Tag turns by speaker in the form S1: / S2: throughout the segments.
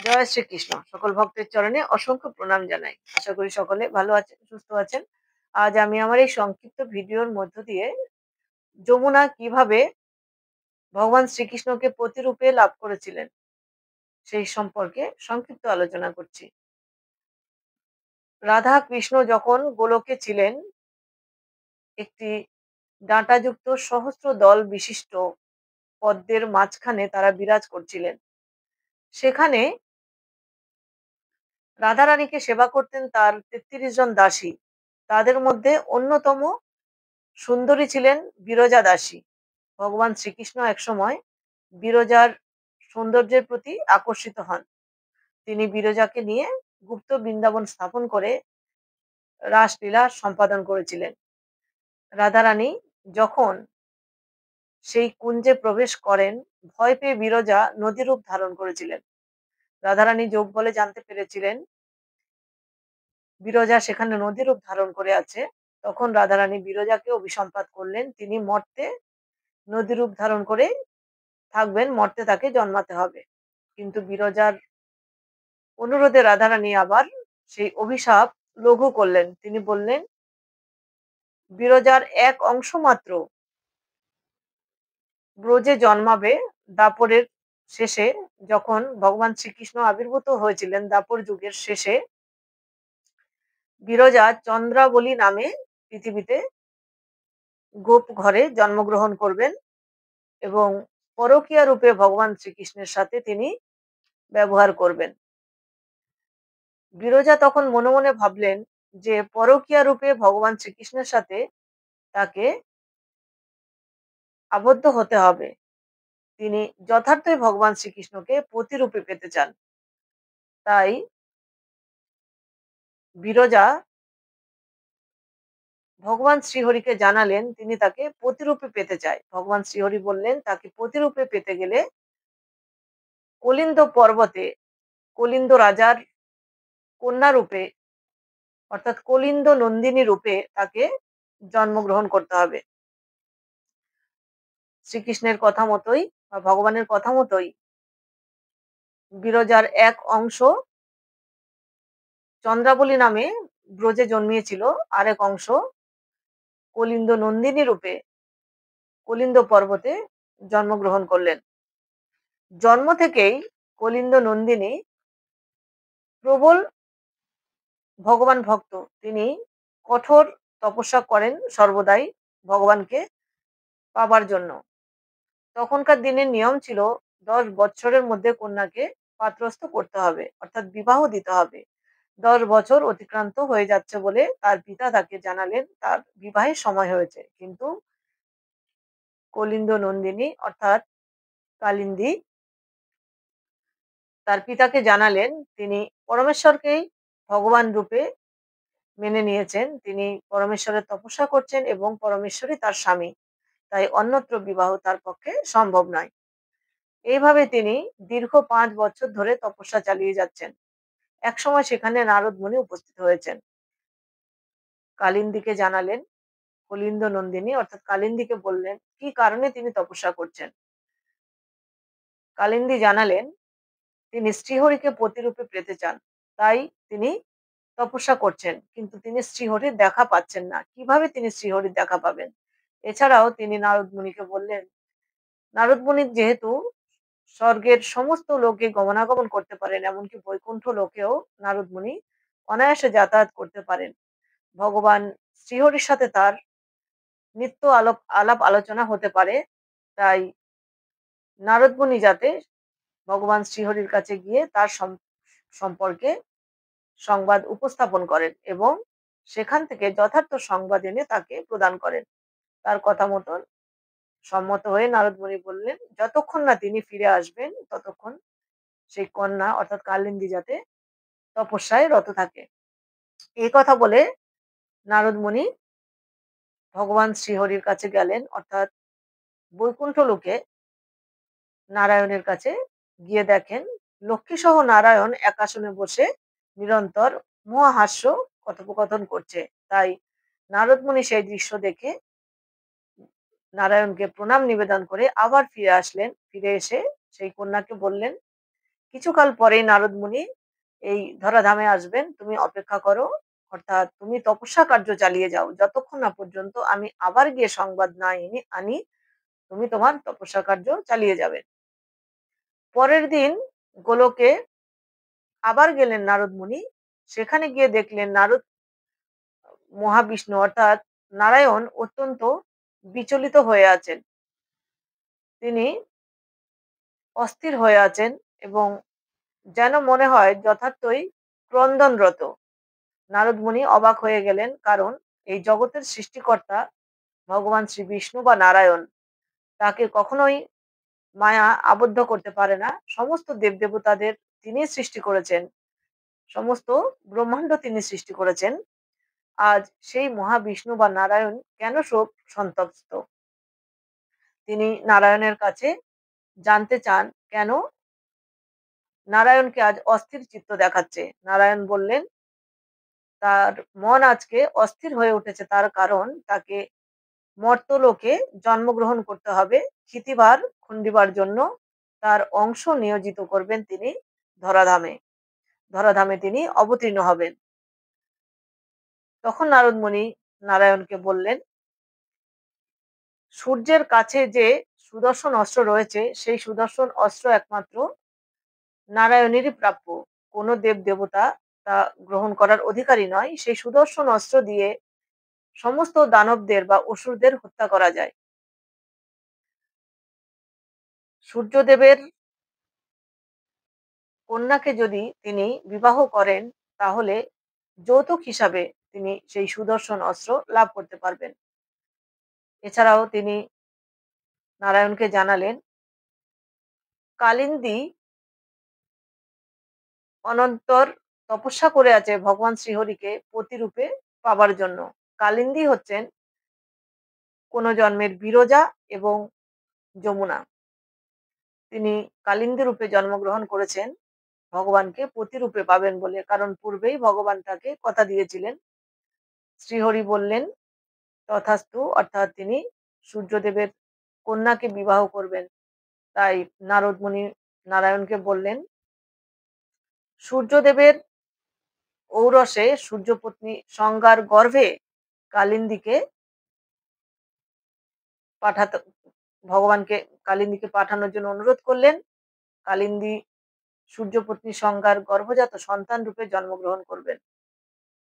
S1: জয় শ্রীকৃষ্ণ। সকল ভক্তের চরণে অসংখ্য প্রণাম জানাই। আশা করি সকলে ভালো আছেন, সুস্থ আছেন। আজ আমি আমার এই সংক্ষিপ্ত ভিডিওর মধ্য দিয়ে যমুনা কিভাবে ভগবান শ্রীকৃষ্ণকে প্রতিরূপে লাভ করেছিলেন সেই সম্পর্কে সংক্ষিপ্ত আলোচনা করছি। রাধা কৃষ্ণ যখন গোলকে ছিলেন, একটি ডাঁটাযুক্ত সহস্র দল বিশিষ্ট পদ্মের মাঝখানে তারা বিরাজ করছিলেন। সেখানে রাধারানীকে সেবা করতেন তার ৩৩ জন দাসী। তাদের মধ্যে অন্যতম সুন্দরী ছিলেন বিরজা দাসী। ভগবান শ্রীকৃষ্ণ একসময় বিরজার সৌন্দর্যের প্রতি আকর্ষিত হন। তিনি বিরজাকে নিয়ে গুপ্ত বৃন্দাবন স্থাপন করে রাসলীলা সম্পাদন করেছিলেন। রাধারানী যখন সেই কুঞ্জে প্রবেশ করেন, ভয় পেয়ে বিরজা নদীরূপ ধারণ করেছিলেন। রাধারানী যোগ বলে জানতে পেরেছিলেন বিরজা সেখানে নদীরূপ ধারণ করে আছে। তখন রাধারানী বিরজাকে অভিসম্পাত করলেন, তিনি মর্তে নদীরূপ ধারণ করে থাকবেন, মর্তে তাকে জন্মাতে হবে। কিন্তু বিরজার অনুরোধে রাধারানী আবার সেই অভিশাপ লঘু করলেন। তিনি বললেন, বিরজার এক অংশ মাত্র ব্রজে জন্মাবে। দাপরের শেষে যখন ভগবান শ্রীকৃষ্ণ আবির্ভূত হয়েছিলেন, দাপর যুগের শেষে বিরজা চন্দ্রাবলী নামে পৃথিবীতে গোপ ঘরে জন্মগ্রহণ করবেন এবং পরকীয়া রূপে ভগবান শ্রীকৃষ্ণের সাথে তিনি ব্যবহার করবেন। বিরজা তখন মনে মনে ভাবলেন যে পরকীয়া রূপে ভগবান শ্রীকৃষ্ণের সাথে তাকে আবদ্ধ হতে হবে। তিনি যথার্থই ভগবান শ্রীকৃষ্ণকে প্রতিরূপে পেতে চান। তাই বিরজা ভগবান শ্রীহরিকে জানালেন তিনি তাকে প্রতিরূপে পেতে চায়। ভগবান শ্রীহরি বললেন তাকে প্রতিরূপে পেতে গেলে কলিন্দ পর্বতে কলিন্দ রাজার কন্যা রূপে অর্থাৎ কলিন্দ নন্দিনী রূপে তাকে জন্মগ্রহণ করতে হবে। শ্রীকৃষ্ণের কথা মতোই বা ভগবানের কথা মতোই বিরজার এক অংশ চন্দ্রাবলী নামে ব্রজে জন্মিয়েছিল, আরেক অংশ কলিন্দ নন্দিনী রূপে কলিন্দ পর্বতে জন্মগ্রহণ করলেন। জন্ম থেকেই কলিন্দ নন্দিনী প্রবল ভগবান ভক্ত। তিনি কঠোর তপস্যা করেন সর্বদাই ভগবানকে পাবার জন্য। তখনকার দিনের নিয়ম ছিল ১০ বছরের মধ্যে কন্যাকে পাত্রস্থ করতে হবে, অর্থাৎ বিবাহ দিতে হবে। ১০ বছর অতিক্রান্ত হয়ে যাচ্ছে বলে তার পিতা তাকে জানালেন তার বিবাহের সময় হয়েছে। কিন্তু কলিন্দ নন্দিনী অর্থাৎ কালিন্দী তার পিতাকে জানালেন তিনি পরমেশ্বরকেই ভগবান রূপে মেনে নিয়েছেন। তিনি পরমেশ্বরের তপস্যা করছেন এবং পরমেশ্বরই তার স্বামী। তাই অন্যত্র বিবাহ তার পক্ষে সম্ভব নয়। এইভাবে তিনি দীর্ঘ ৫ বছর ধরে তপস্যা চালিয়ে যাচ্ছেন। একসময় সেখানে নারদ মুনি উপস্থিত হয়েছেন। কালিন্দীকে জানালেন, কলিন্দ নন্দিনী অর্থাৎ কালিন্দীকে বললেন কি কারণে তিনি তপস্যা করছেন। কালিন্দী জানালেন তিনি শ্রীহরিকে প্রতিরূপে পেতে চান, তাই তিনি তপস্যা করছেন। কিন্তু তিনি শ্রীহরির দেখা পাচ্ছেন না। কিভাবে তিনি শ্রীহরির দেখা পাবেন? এছাড়াও তিনি নারদ মুনিকে বললেন, নারদ মুনি যেহেতু স্বর্গের সমস্ত লোকে গমনাগমন করতে পারেন, এমনকি বৈকুণ্ঠ লোকেও নারদ মুনি অনায়াসে যাতায়াত করতে পারেন। ভগবান শ্রীহরির সাথে তার নিত্য আলাপ আলোচনা হতে পারে। তাই নারদ মুনি যাতে ভগবান শ্রীহরির কাছে গিয়ে তার সম্পর্কে সংবাদ উপস্থাপন করেন এবং সেখান থেকে যথার্থ সংবাদ এনে তাকে প্রদান করেন। তার কথা মতন সম্মত হয়ে নারদ মুনি বললেন যতক্ষণ না তিনি ফিরে আসবেন ততক্ষণ সেই কন্যা অর্থাৎ কালিন্দী যাতে তপস্যায় রত থাকে। এই কথা বলে নারদ মুনি ভগবান শ্রীহরির কাছে গেলেন, অর্থাৎ বৈকুণ্ঠ লোকে নারায়ণের কাছে গিয়ে দেখেন লক্ষ্মী সহ নারায়ণ এক আসনে বসে নিরন্তর মহাহাস্য কথোপকথন করছে। তাই নারদ মুনি সেই দৃশ্য দেখে নারায়ণকে প্রণাম নিবেদন করে আবার ফিরে আসলেন। ফিরে এসে সেই কন্যাকে বললেন কিছুকাল পরেই নারদ মুনি এই ধরাধামে আসবেন। তুমি অপেক্ষা করো। অর্থাৎ তুমি তপস্যা কার্য চালিয়ে যাও। যতক্ষণ না পর্যন্ত আমি আবার গিয়ে সংবাদ না আনি, তুমি তোমার তপস্যা কার্য চালিয়ে যাবে। পরের দিন গোলকে আবার গেলেন নারদ মুনি। সেখানে গিয়ে দেখলেন নারদ মহাবিষ্ণু অর্থাৎ নারায়ণ অত্যন্ত বিচলিত হয়ে আছেন। তিনি অস্থির হয়ে আছেন এবং যেন মনে হয় যথার্থই ক্রন্দনরত। নারদ মুনি অবাক হয়ে গেলেন, কারণ এই জগতের সৃষ্টিকর্তা ভগবান শ্রী বিষ্ণু বা নারায়ণ, তাকে কখনোই মায়া আবদ্ধ করতে পারে না। সমস্ত দেবদেবতাদের তিনি সৃষ্টি করেছেন, সমস্ত ব্রহ্মাণ্ড তিনি সৃষ্টি করেছেন। আজ সেই মহাবিষ্ণু বা নারায়ণ কেন শোক সন্তপ্ত? তিনি নারায়ণের কাছে জানতে চান কেন নারায়ণকে আজ অস্থির চিত্ত দেখাচ্ছে। নারায়ণ বললেন, তার মন আজকে অস্থির হয়ে উঠেছে, তার কারণ তাকে মর্ত্যলোকে জন্মগ্রহণ করতে হবে। ক্ষিতিভার খণ্ডিবার জন্য তার অংশ নিয়োজিত করবেন তিনি ধরাধামে। ধরাধামে তিনি অবতীর্ণ হবেন। তখন নারদ মুনি নারায়ণকে বললেন, সূর্যের কাছে যে সুদর্শন অস্ত্র রয়েছে, সেই সুদর্শন অস্ত্র একমাত্র নারায়ণেরই প্রাপ্য। কোনো দেব দেবতা তা গ্রহণ করার অধিকারী নয়। সেই সুদর্শন অস্ত্র দিয়ে সমস্ত দানবদের বা অসুরদের হত্যা করা যায়। সূর্যদেবের কন্যাকে যদি তিনি বিবাহ করেন, তাহলে যৌতুক হিসাবে তিনি সেই সুদর্শন অস্ত্র লাভ করতে পারবেন। এছাড়াও তিনি নারায়ণকে জানালেন, কালিন্দী অনন্তর তপস্যা করে আছে ভগবান শ্রীহরিকে পতিরূপে পাবার জন্য। কালিন্দী হচ্ছেন কোন জন্মের বিরজা এবং যমুনা। তিনি কালিন্দী রূপে জন্মগ্রহণ করেছেন ভগবানকে পতিরূপে পাবেন বলে, কারণ পূর্বেই ভগবান তাকে কথা দিয়েছিলেন। শ্রীহরি বললেন তথাস্তু, অর্থাৎ তিনি সূর্যদেবের কন্যাকে বিবাহ করবেন। তাই নারদ মুনি নারায়ণকে বললেন, সূর্যদেবের ঔরসে সূর্যপত্নী সংজ্ঞার গর্ভে কালিন্দীকে পাঠাতে ভগবানকে কালিন্দীকে পাঠানোর জন্য অনুরোধ করলেন। কালিন্দী সূর্যপত্নী সংজ্ঞার গর্ভজাত সন্তান রূপে জন্মগ্রহণ করবেন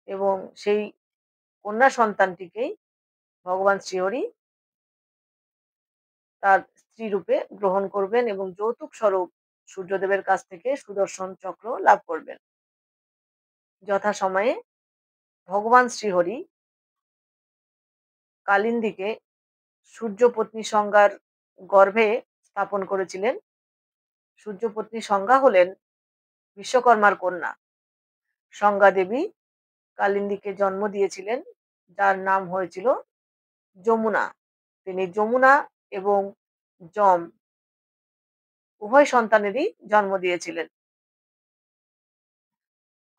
S1: এবং সেই কন্যা সন্তানটিকেই ভগবান শ্রীহরি তার স্ত্রী রূপে গ্রহণ করবেন এবং যৌতুক স্বরূপ সূর্যদেবের কাছ থেকে সুদর্শন চক্র লাভ করবেন। যথাসময়ে ভগবান শ্রীহরি কালিন্দীকে সূর্যপত্নী সংজ্ঞার গর্ভে স্থাপন করেছিলেন। সূর্যপত্নী সংজ্ঞা হলেন বিশ্বকর্মার কন্যা। সংজ্ঞা দেবী কালিন্দীকে জন্ম দিয়েছিলেন, যার নাম হয়েছিল যমুনা। তিনি যমুনা এবং যম উভয় সন্তানেরই জন্ম দিয়েছিলেন।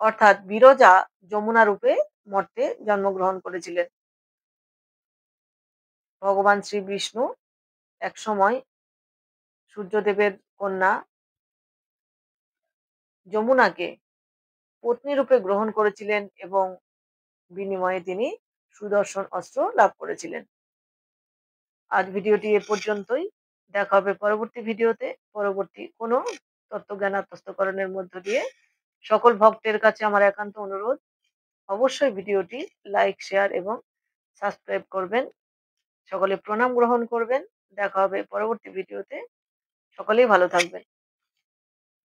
S1: অর্থাৎ বিরজা যমুনা রূপে মর্তে জন্মগ্রহণ করেছিলেন। ভগবান শ্রী বিষ্ণু একসময় সূর্যদেবের কন্যা যমুনাকে পত্নী রূপে গ্রহণ করেছিলেন এবং বিনিময়ে তিনি সুদর্শন অস্ত্র লাভ করেছিলেন। আজ ভিডিওটি এ পর্যন্তই। দেখা হবে পরবর্তী ভিডিওতে, পরবর্তী কোনো তত্ত্বজ্ঞান আত্মস্থকরণের মধ্য দিয়ে। সকল ভক্তের কাছে আমার একান্ত অনুরোধ, অবশ্যই ভিডিওটি লাইক, শেয়ার এবং সাবস্ক্রাইব করবেন। সকলে প্রণাম গ্রহণ করবেন। দেখা হবে পরবর্তী ভিডিওতে। সকলেই ভালো থাকবেন।